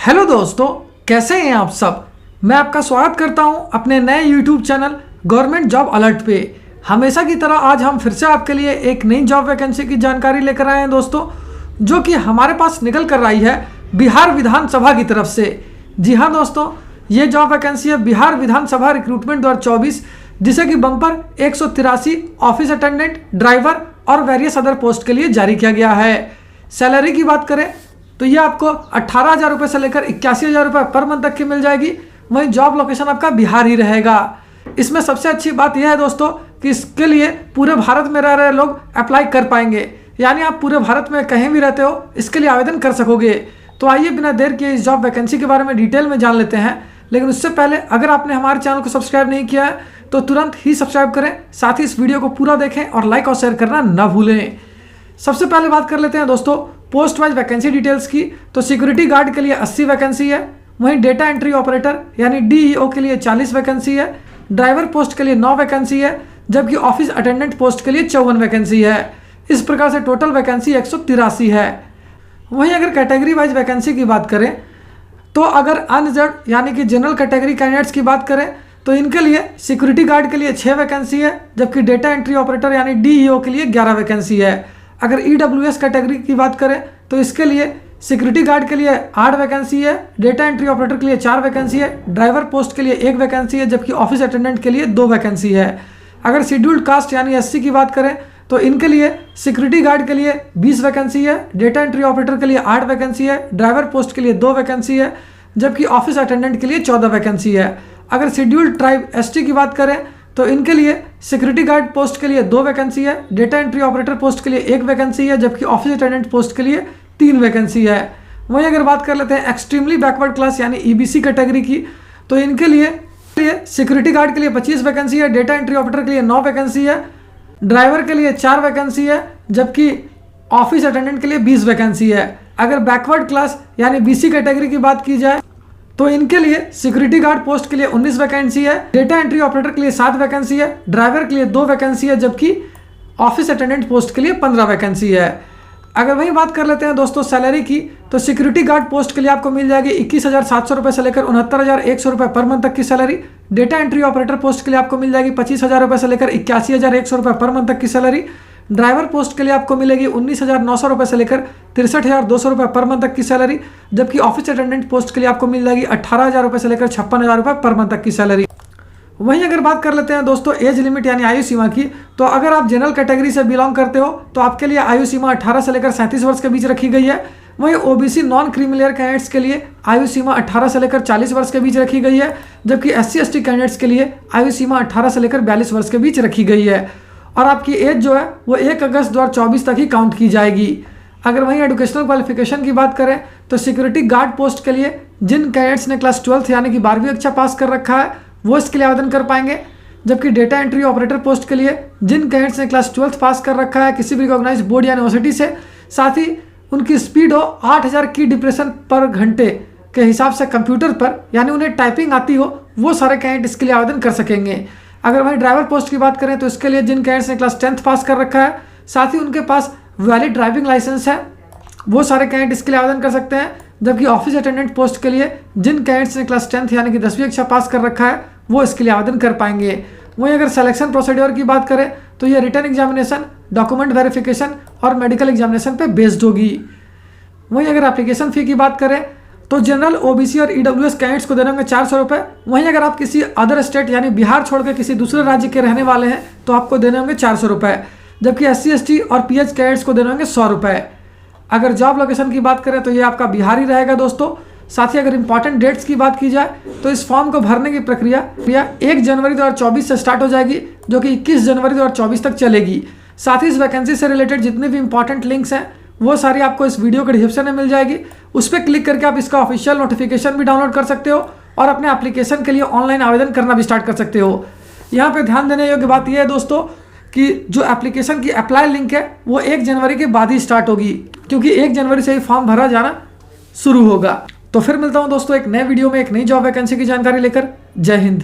Hello दोस्तों, कैसे हैं आप सब। मैं आपका स्वागत करता हूं अपने नए YouTube channel government job alert पे। हमेशा की तरह आज हम फिर से आपके लिए एक नई जॉब वैकेंसी की जानकारी लेकर आए हैं दोस्तों, जो कि हमारे पास निकल कर आई है बिहार विधानसभा की तरफ से। जी हाँ दोस्तों, ये जॉब वैकेंसी है बिहार विधानसभा रिक्रूटमेंट 2024, जिसे कि बम्पर 183 ऑफिस अटेंडेंट, ड्राइवर और वेरियस अदर पोस्ट के लिए जारी किया गया है। सैलरी की बात करें तो ये आपको 18,000 रुपये से लेकर 81,000 रुपये पर मंथ तक की मिल जाएगी। वहीं जॉब लोकेशन आपका बिहार ही रहेगा। इसमें सबसे अच्छी बात यह है दोस्तों कि इसके लिए पूरे भारत में रह रहे लोग अप्लाई कर पाएंगे, यानी आप पूरे भारत में कहीं भी रहते हो इसके लिए आवेदन कर सकोगे। तो आइए बिना देर किए इस जॉब वैकेंसी के बारे में डिटेल में जान लेते हैं। लेकिन उससे पहले अगर आपने हमारे चैनल को सब्सक्राइब नहीं किया है तो तुरंत ही सब्सक्राइब करें, साथ ही इस वीडियो को पूरा देखें और लाइक और शेयर करना ना भूलें। सबसे पहले बात कर लेते हैं दोस्तों पोस्ट वाइज वैकेंसी डिटेल्स की। तो सिक्योरिटी गार्ड के लिए 80 वैकेंसी है, वहीं डेटा एंट्री ऑपरेटर यानी डीईओ के लिए 40 वैकेंसी है, ड्राइवर पोस्ट के लिए 9 वैकेंसी है, जबकि ऑफिस अटेंडेंट पोस्ट के लिए 54 वैकेंसी है। इस प्रकार से टोटल वैकेंसी 183 है। वहीं अगर कैटेगरी वाइज वैकेंसी की बात करें तो अगर अनरिजर्व यानी कि जनरल कैटेगरी कैंडिडेट्स की बात करें तो इनके लिए सिक्योरिटी गार्ड के लिए 6 वैकेंसी है, जबकि डेटा एंट्री ऑपरेटर यानी डीईओ के लिए 11 वैकेंसी है। अगर ईडब्ल्यूएस कैटेगरी की बात करें तो इसके लिए सिक्योरिटी गार्ड के लिए 8 वैकेंसी है, डेटा एंट्री ऑपरेटर के लिए 4 वैकेंसी है, ड्राइवर पोस्ट के लिए 1 वैकेंसी है, जबकि ऑफिस अटेंडेंट के लिए 2 वैकेंसी है। अगर शेड्यूल्ड कास्ट यानी एससी की बात करें तो इनके लिए सिक्योरिटी गार्ड के लिए 20 वैकेंसी है, डेटा एंट्री ऑपरेटर के लिए 8 वैकेंसी है, ड्राइवर पोस्ट के लिए 2 वैकेंसी है, जबकि ऑफिस अटेंडेंट के लिए 14 वैकेंसी है। अगर शेड्यूल्ड ट्राइब एसटी की बात करें तो इनके लिए सिक्योरिटी गार्ड पोस्ट के लिए 2 वैकेंसी है, डेटा एंट्री ऑपरेटर पोस्ट के लिए 1 वैकेंसी है, जबकि ऑफिस अटेंडेंट पोस्ट के लिए 3 वैकेंसी है। वहीं अगर बात कर लेते हैं एक्सट्रीमली बैकवर्ड क्लास यानी ईबीसी कैटेगरी की, तो इनके लिए सिक्योरिटी गार्ड के लिए 25 वैकेंसी है, डेटा एंट्री ऑपरेटर के लिए 9 वैकेंसी है, ड्राइवर के लिए 4 वैकेंसी है, जबकि ऑफिस अटेंडेंट के लिए 20 वैकेंसी है। अगर बैकवर्ड क्लास यानी बीसी कैटेगरी की बात की जाए तो इनके लिए सिक्योरिटी गार्ड पोस्ट के लिए 19 वैकेंसी है, डेटा एंट्री ऑपरेटर के लिए 7 वैकेंसी है, ड्राइवर के लिए 2 वैकेंसी है, जबकि ऑफिस अटेंडेंट पोस्ट के लिए 15 वैकेंसी है। अगर वही बात कर लेते हैं दोस्तों सैलरी की, तो सिक्योरिटी गार्ड पोस्ट के लिए आपको मिल जाएगी 21,700 रुपये से लेकर 69,100 रुपये पर मंथ तक की salary. Data entry operator post के लिए आपको मिल जाएगी 25,000 रुपये से लेकर 81,100 रुपये पर मंथ तक की सैलरी। ड्राइवर पोस्ट के लिए आपको मिलेगी 19,900 रुपये से लेकर 63,200 रुपये पर मंथ तक की सैलरी, जबकि ऑफिस अटेंडेंट पोस्ट के लिए आपको मिल जाएगी 18,000 रुपये से लेकर 56,000 रुपये पर मंथ तक की सैलरी। वहीं अगर बात कर लेते हैं दोस्तों एज लिमिट यानी आयु सीमा की, तो अगर आप जनरल कैटेगरी से बिलोंग करते हो तो आपके लिए आयु सीमा 18 से लेकर 37 वर्ष के बीच रखी गई है। वहीं ओबीसी नॉन क्रीमिलियर कैंडिडेट्स के लिए आयु सीमा 18 से लेकर 40 वर्ष के बीच रखी गई है, जबकि एससी एसटी कैंडिडेट्स के लिए आयु सीमा 18 से लेकर 42 वर्ष के बीच रखी गई है। और आपकी एज जो है वो 1 अगस्त 2024 तक ही काउंट की जाएगी। अगर वहीं एजुकेशनल क्वालिफिकेशन की बात करें तो सिक्योरिटी गार्ड पोस्ट के लिए जिन कैडेट्स ने क्लास 12th यानी कि 12वीं कक्षा पास कर रखा है वो इसके लिए आवेदन कर पाएंगे, जबकि डेटा एंट्री ऑपरेटर पोस्ट के लिए जिन कैडेट्स ने क्लास 12th पास कर रखा है किसी भी रिकॉग्नाइज बोर्ड या यूनिवर्सिटी से, साथ ही उनकी स्पीड हो 8,000 की डिप्रेशन पर घंटे के हिसाब से कंप्यूटर पर, यानी उन्हें टाइपिंग आती हो, वो सारे कैंडिडेट इसके लिए आवेदन कर सकेंगे। अगर वहीं ड्राइवर पोस्ट की बात करें तो इसके लिए जिन कैंडिडेट्स ने क्लास 10th पास कर रखा है, साथ ही उनके पास वैलिड ड्राइविंग लाइसेंस है, वो सारे कैंडिडेट इसके लिए आवेदन कर सकते हैं। जबकि ऑफिस अटेंडेंट पोस्ट के लिए जिन कैंडिडेट्स ने क्लास 10th यानी कि 10वीं कक्षा पास कर रखा है वो इसके लिए आवेदन कर पाएंगे। वहीं अगर सिलेक्शन प्रोसीड्योर की बात करें तो ये रिटन एग्जामिनेशन, डॉक्यूमेंट वेरिफिकेशन और मेडिकल एग्जामिनेशन पे बेस्ड होगी। वहीं अगर एप्लीकेशन फ़ी की बात करें तो जनरल ओबीसी और ईडब्ल्यूएस कैंडिडेट्स को देने होंगे 400 रुपये। वहीं अगर आप किसी अदर स्टेट यानी बिहार छोड़ के किसी दूसरे राज्य के रहने वाले हैं तो आपको देने होंगे 400 रुपये, जबकि एससी एसटी और पीएच कैंडिडेट्स को देने होंगे 100 रुपये। अगर जॉब लोकेशन की बात करें तो ये आपका बिहार ही रहेगा दोस्तों। साथ ही अगर इंपॉर्टेंट डेट्स की बात की जाए तो इस फॉर्म को भरने की प्रक्रिया 1 जनवरी 2024 से स्टार्ट हो जाएगी, जो कि 21 जनवरी 2024 तक चलेगी। साथ ही इस वैकेंसी से रिलेटेड जितने भी इंपॉर्टेंट लिंक्स हैं वो सारी आपको इस वीडियो के डिस्क्रिप्शन में मिल जाएगी। उस पर क्लिक करके आप इसका ऑफिशियल नोटिफिकेशन भी डाउनलोड कर सकते हो और अपने एप्लीकेशन के लिए ऑनलाइन आवेदन करना भी स्टार्ट कर सकते हो। यहाँ पे ध्यान देने योग्य बात यह है दोस्तों कि जो एप्लीकेशन की अप्लाई लिंक है वो 1 जनवरी के बाद ही स्टार्ट होगी, क्योंकि 1 जनवरी से ही फॉर्म भरा जाना शुरू होगा। तो फिर मिलता हूँ दोस्तों एक नए वीडियो में एक नई जॉब वैकेंसी की जानकारी लेकर। जय हिंद।